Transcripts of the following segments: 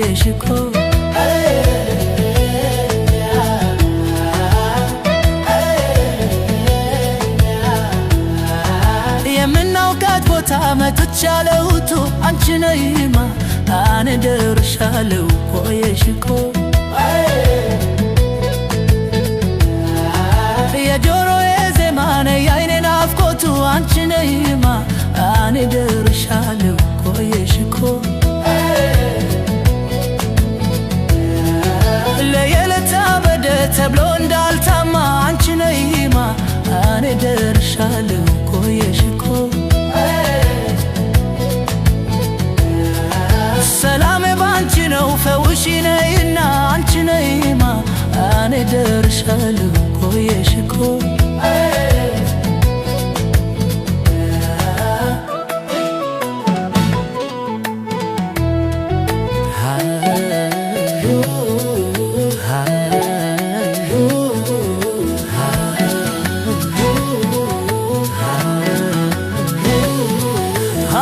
ቆየሽ እኮ የምናውቃት ቦታ መጥቻለሁቱ አንቺ ነይማ አኔ ደርሻለሁ ቆየሽ እኮ የጆሮዬ ዜማ ነይ የዓይኔ ናፍቆቱ አንቺ ነይማ አኔ ደርሻለሁ ቆየሽ እኮ ለየለታ በደ ተብሎ እንዳልታማ አንቺ ነይማ አኔ ደርሻለሁ ቆየሽ እኮ ሰላሜ ባንቺ ነው ፈውሺ ነይና አንቺ ነይማ አኔ ደርሻለሁ ቆየሽ እኮ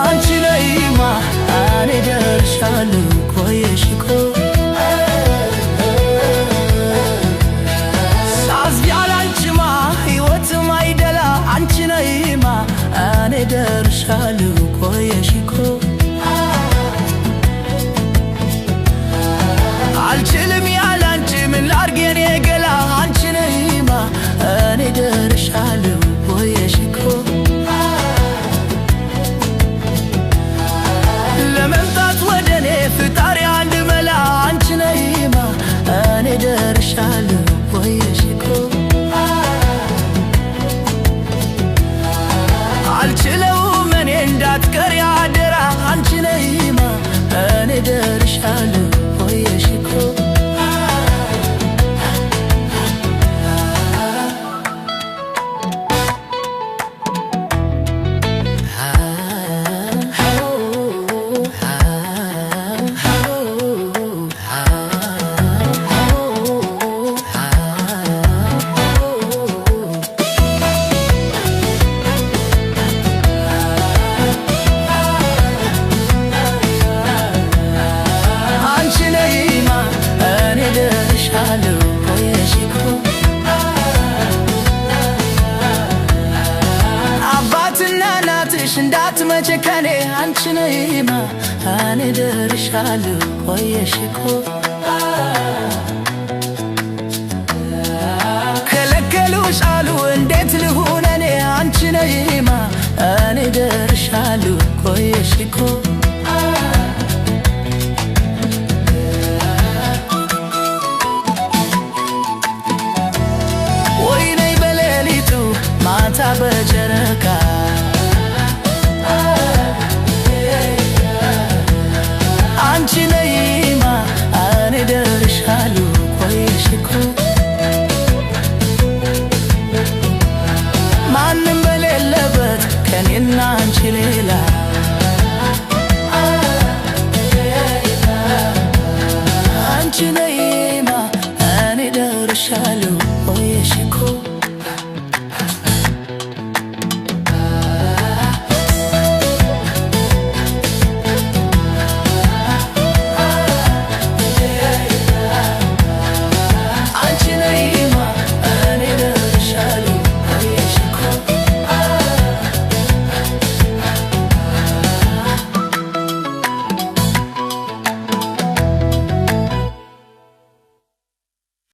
አንቺ ነይማ አኔ ደርሻለሁ ቆየሽ እኮ ሳዝያላንቺማ ሕይወትም አይደላ አንቺ ነይማ አኔ ደርሻለሁ ቆየሽ እኮ አልችልም ያላንቺ ምን ላድርግ የኔ ገላ አንቺ ነይማ አኔ ደርሻለሁ ቆየሽ እኮ ለመምጣት ወደኔ ፍጣሪ አንድ መላ አንቺ ነይማ አኔ ደርሻለሁ ቆየሽ እኮ አልችለውም እኔ እንዳትቀሪ አደራ አንቺ ነይማ አኔ ደርሻለሁ ቆየሽ እኮ አባትና እናትሽ እንዳትመጪ ከኔ አንቺ ነይማ አኔ ደርሻለሁ ቆየሽ እኮ ከለከሉሽ አሉ እንዴት ልሁን እኔ አንቺ ነይማ አኔ ደርሻለሁ ቆየሽ እኮ ማታ በጀ